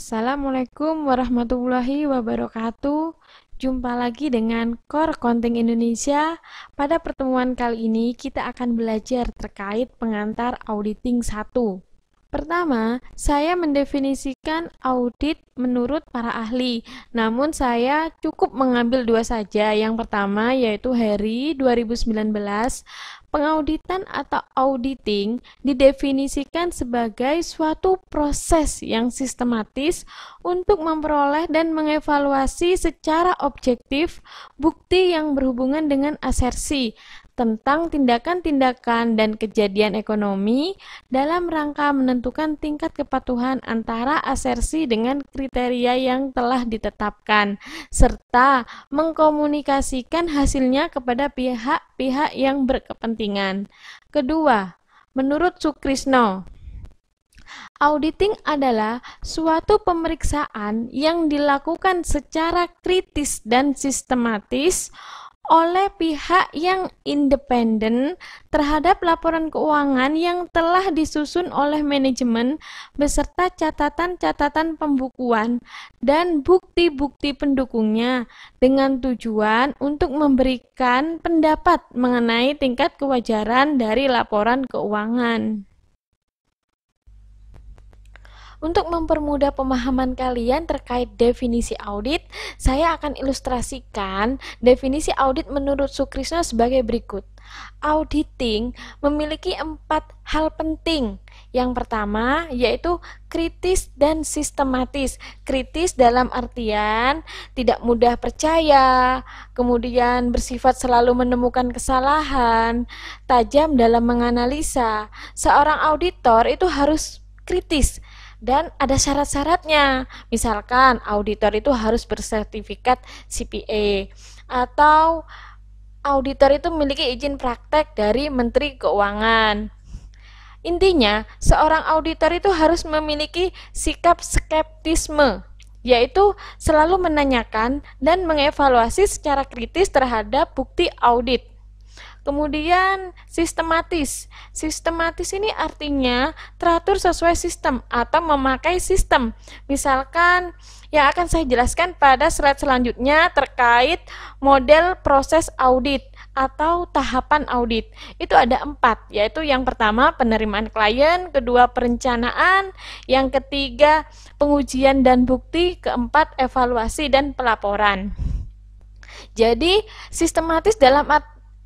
Assalamualaikum warahmatullahi wabarakatuh. Jumpa lagi dengan Core Accounting Indonesia. Pada pertemuan kali ini kita akan belajar terkait pengantar auditing 1. Pertama, saya mendefinisikan audit menurut para ahli, namun saya cukup mengambil dua saja. Yang pertama yaitu Harry 2019. Pengauditan atau auditing didefinisikan sebagai suatu proses yang sistematis untuk memperoleh dan mengevaluasi secara objektif bukti yang berhubungan dengan asersi tentang tindakan-tindakan dan kejadian ekonomi dalam rangka menentukan tingkat kepatuhan antara asersi dengan kriteria yang telah ditetapkan, serta mengkomunikasikan hasilnya kepada pihak-pihak yang berkepentingan. Kedua, menurut Sukrisno, auditing adalah suatu pemeriksaan yang dilakukan secara kritis dan sistematis oleh pihak yang independen terhadap laporan keuangan yang telah disusun oleh manajemen beserta catatan-catatan pembukuan dan bukti-bukti pendukungnya dengan tujuan untuk memberikan pendapat mengenai tingkat kewajaran dari laporan keuangan. Untuk mempermudah pemahaman kalian terkait definisi audit, saya akan ilustrasikan definisi audit menurut Sukrisno sebagai berikut. Auditing memiliki 4 hal penting. Yang pertama yaitu kritis dan sistematis. Kritis dalam artian tidak mudah percaya, kemudian bersifat selalu menemukan kesalahan, tajam dalam menganalisa. Seorang auditor itu harus kritis dan ada syarat-syaratnya. Misalkan auditor itu harus bersertifikat CPA atau auditor itu memiliki izin praktek dari Menteri Keuangan. Intinya, seorang auditor itu harus memiliki sikap skeptisme, yaitu selalu menanyakan dan mengevaluasi secara kritis terhadap bukti audit. Kemudian sistematis. Sistematis ini artinya teratur sesuai sistem atau memakai sistem. Misalkan yang akan saya jelaskan pada slide selanjutnya terkait model proses audit atau tahapan audit. Itu ada 4, yaitu yang pertama penerimaan klien, kedua perencanaan, yang ketiga pengujian dan bukti, keempat evaluasi dan pelaporan. Jadi sistematis dalam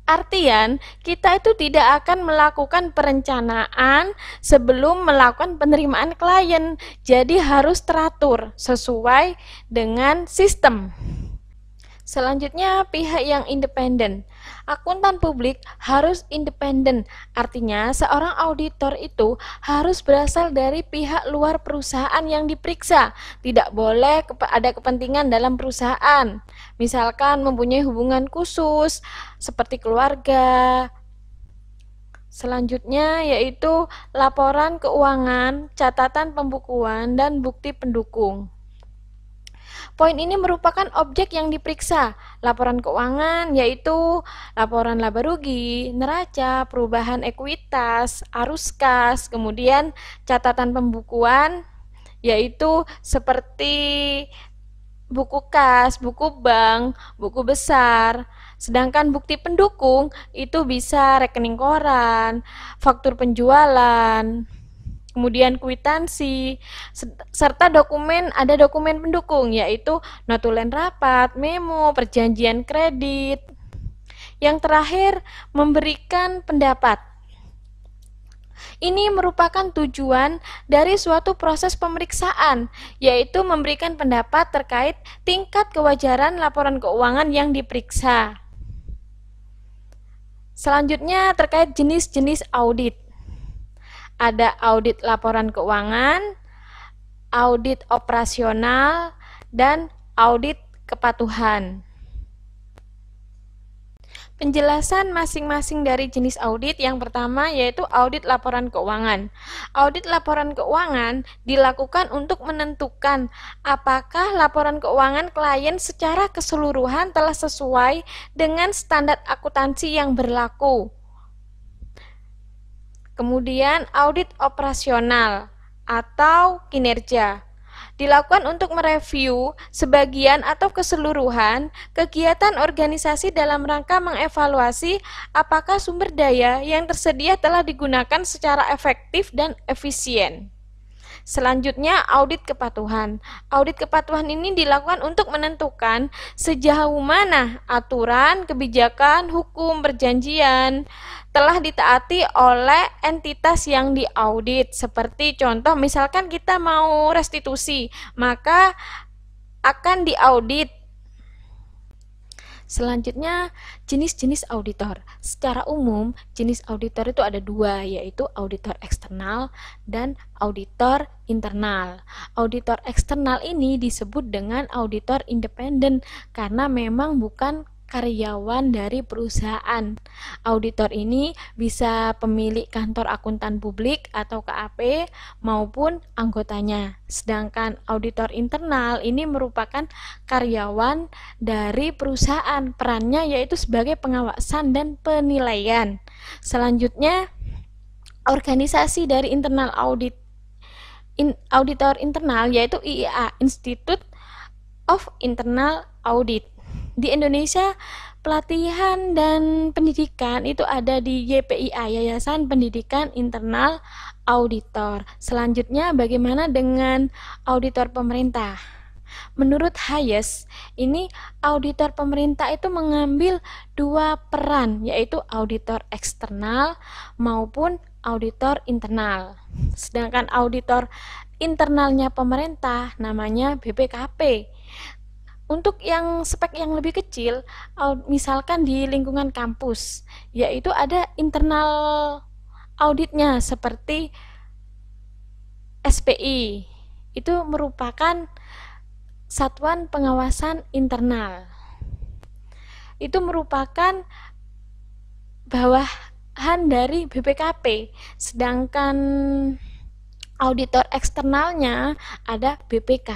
artian, kita itu tidak akan melakukan perencanaan sebelum melakukan penerimaan klien. Jadi harus teratur sesuai dengan sistem. Selanjutnya, pihak yang independen. Akuntan publik harus independen. Artinya, seorang auditor itu harus berasal dari pihak luar perusahaan yang diperiksa. Tidak boleh ada kepentingan dalam perusahaan. Misalkan mempunyai hubungan khusus seperti keluarga. Selanjutnya yaitu laporan keuangan, catatan pembukuan, dan bukti pendukung. Poin ini merupakan objek yang diperiksa. Laporan keuangan yaitu laporan laba rugi, neraca, perubahan ekuitas, arus kas, kemudian catatan pembukuan yaitu seperti buku kas, buku bank, buku besar. Sedangkan bukti pendukung itu bisa rekening koran, faktur penjualan, kemudian kwitansi, serta ada dokumen pendukung yaitu notulen rapat, memo, perjanjian kredit. Yang terakhir, memberikan pendapat. Ini merupakan tujuan dari suatu proses pemeriksaan, yaitu memberikan pendapat terkait tingkat kewajaran laporan keuangan yang diperiksa. Selanjutnya terkait jenis-jenis audit. Ada audit laporan keuangan, audit operasional, dan audit kepatuhan. Penjelasan masing-masing dari jenis audit. Yang pertama yaitu audit laporan keuangan. Audit laporan keuangan dilakukan untuk menentukan apakah laporan keuangan klien secara keseluruhan telah sesuai dengan standar akuntansi yang berlaku. Kemudian audit operasional atau kinerja. dilakukan untuk mereview sebagian atau keseluruhan kegiatan organisasi dalam rangka mengevaluasi apakah sumber daya yang tersedia telah digunakan secara efektif dan efisien. Selanjutnya, audit kepatuhan. Audit kepatuhan ini dilakukan untuk menentukan sejauh mana aturan, kebijakan, hukum, perjanjian telah ditaati oleh entitas yang diaudit. Seperti contoh, misalkan kita mau restitusi, maka akan diaudit. Selanjutnya, jenis-jenis auditor. Secara umum, jenis auditor itu ada dua, yaitu auditor eksternal dan auditor internal. Auditor eksternal ini disebut dengan auditor independen karena memang bukan karyawan dari perusahaan. Auditor ini bisa pemilik kantor akuntan publik atau KAP maupun anggotanya. Sedangkan auditor internal ini merupakan karyawan dari perusahaan. Perannya yaitu sebagai pengawasan dan penilaian. Selanjutnya, organisasi dari internal audit. Auditor internal yaitu IIA, Institute of Internal Audit. Di Indonesia, pelatihan dan pendidikan itu ada di YPIA, Yayasan Pendidikan Internal Auditor. Selanjutnya, bagaimana dengan auditor pemerintah? Menurut Hayes, ini auditor pemerintah itu mengambil dua peran, yaitu auditor eksternal maupun auditor internal. Sedangkan auditor internalnya pemerintah namanya BPKP. Untuk yang spek yang lebih kecil, misalkan di lingkungan kampus, yaitu ada internal auditnya seperti SPI. Itu merupakan satuan pengawasan internal. Itu merupakan bawahan dari BPKP, sedangkan auditor eksternalnya ada BPK.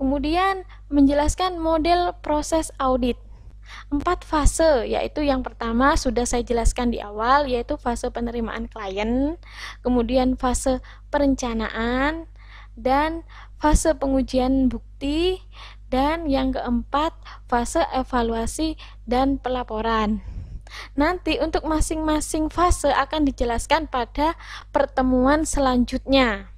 Kemudian menjelaskan model proses audit. 4 fase, yaitu yang pertama sudah saya jelaskan di awal, yaitu fase penerimaan klien, kemudian fase perencanaan, dan fase pengujian bukti, dan yang keempat fase evaluasi dan pelaporan. Nanti untuk masing-masing fase akan dijelaskan pada pertemuan selanjutnya.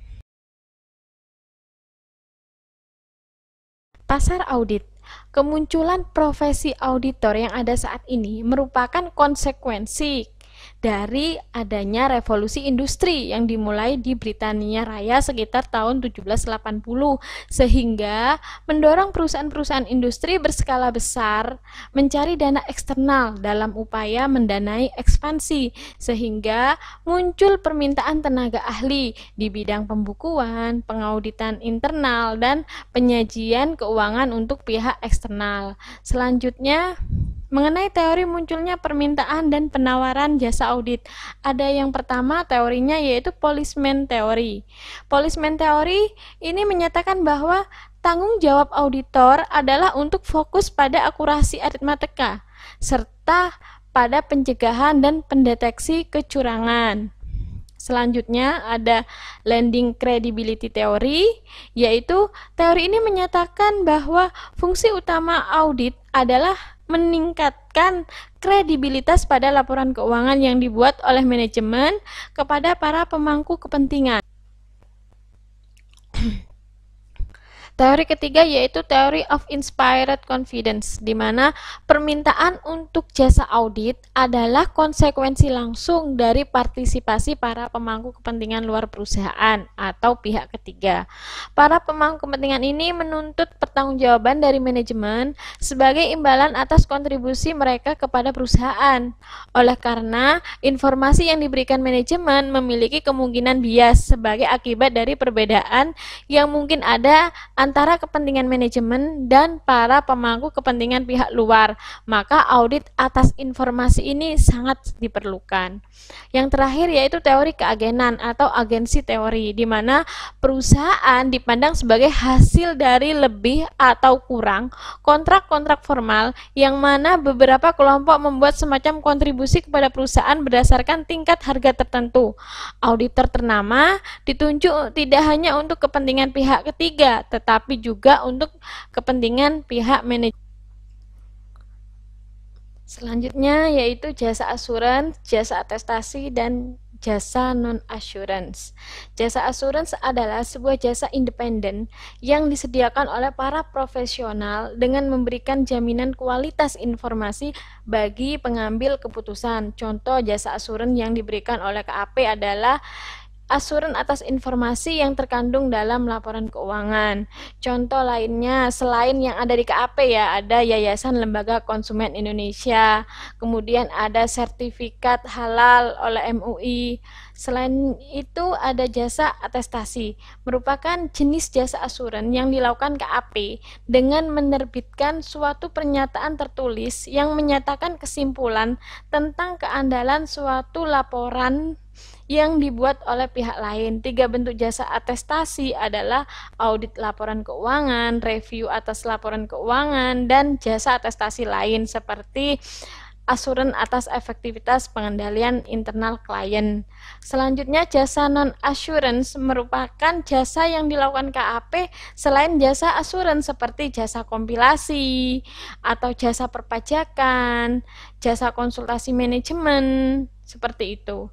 Pasar audit. Kemunculan profesi auditor yang ada saat ini merupakan konsekuensi dari adanya revolusi industri yang dimulai di Britania Raya sekitar tahun 1780, sehingga mendorong perusahaan-perusahaan industri berskala besar mencari dana eksternal dalam upaya mendanai ekspansi, sehingga muncul permintaan tenaga ahli di bidang pembukuan, pengauditan internal, dan penyajian keuangan untuk pihak eksternal. Selanjutnya, mengenai teori munculnya permintaan dan penawaran jasa audit. Ada yang pertama teorinya yaitu policeman theory. Policeman theory ini menyatakan bahwa tanggung jawab auditor adalah untuk fokus pada akurasi aritmatika serta pada pencegahan dan pendeteksi kecurangan. Selanjutnya ada landing credibility theory, yaitu teori ini menyatakan bahwa fungsi utama audit adalah meningkatkan kredibilitas pada laporan keuangan yang dibuat oleh manajemen kepada para pemangku kepentingan. Teori ketiga yaitu teori of inspired confidence, di mana permintaan untuk jasa audit adalah konsekuensi langsung dari partisipasi para pemangku kepentingan luar perusahaan atau pihak ketiga. Para pemangku kepentingan ini menuntut pertanggungjawaban dari manajemen sebagai imbalan atas kontribusi mereka kepada perusahaan. Oleh karena informasi yang diberikan manajemen memiliki kemungkinan bias sebagai akibat dari perbedaan yang mungkin ada antara kepentingan manajemen dan para pemangku kepentingan pihak luar, maka audit atas informasi ini sangat diperlukan. Yang terakhir yaitu teori keagenan atau agensi teori, di mana perusahaan dipandang sebagai hasil dari lebih atau kurang kontrak-kontrak formal yang mana beberapa kelompok membuat semacam kontribusi kepada perusahaan berdasarkan tingkat harga tertentu. Auditor ternama ditunjuk tidak hanya untuk kepentingan pihak ketiga, tetapi juga untuk kepentingan pihak manajemen. Selanjutnya yaitu jasa asuransi, jasa atestasi, dan jasa non-assurance. Jasa asuransi adalah sebuah jasa independen yang disediakan oleh para profesional dengan memberikan jaminan kualitas informasi bagi pengambil keputusan. Contoh jasa asuransi yang diberikan oleh KAP adalah asuran atas informasi yang terkandung dalam laporan keuangan. Contoh lainnya selain yang ada di KAP ya, ada Yayasan Lembaga Konsumen Indonesia, kemudian ada sertifikat halal oleh MUI. Selain itu ada jasa atestasi, merupakan jenis jasa asuran yang dilakukan KAP dengan menerbitkan suatu pernyataan tertulis yang menyatakan kesimpulan tentang keandalan suatu laporan yang dibuat oleh pihak lain. 3 bentuk jasa atestasi adalah audit laporan keuangan, review atas laporan keuangan, dan jasa atestasi lain seperti asuran atas efektivitas pengendalian internal klien. Selanjutnya jasa non-assurance merupakan jasa yang dilakukan KAP selain jasa asuransi seperti jasa kompilasi atau jasa perpajakan, jasa konsultasi manajemen, seperti itu.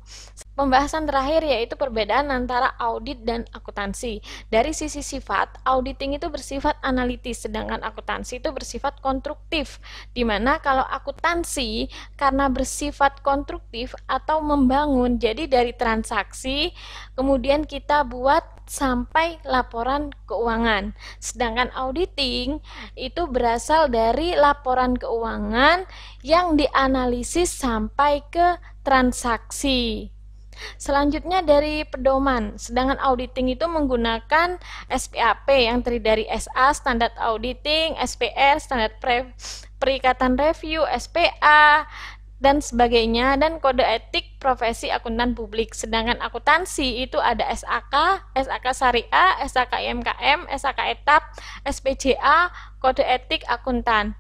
Pembahasan terakhir yaitu perbedaan antara audit dan akuntansi. Dari sisi sifat, auditing itu bersifat analitis, sedangkan akuntansi itu bersifat konstruktif. Dimana kalau akuntansi karena bersifat konstruktif atau membangun, jadi dari transaksi, kemudian kita buat sampai laporan keuangan. Sedangkan auditing itu berasal dari laporan keuangan yang dianalisis sampai ke transaksi. Selanjutnya dari pedoman, sedangkan auditing itu menggunakan SPAP yang terdiri dari SA, standar auditing, SPR, standar perikatan review, SPA, dan sebagainya, dan kode etik profesi akuntan publik. Sedangkan akuntansi itu ada SAK, SAK Syariah, SAK IMKM, SAK Etap, SPJA, kode etik akuntan.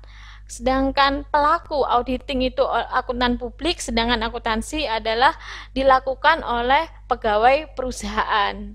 Sedangkan pelaku auditing itu akuntan publik, sedangkan akuntansi adalah dilakukan oleh pegawai perusahaan.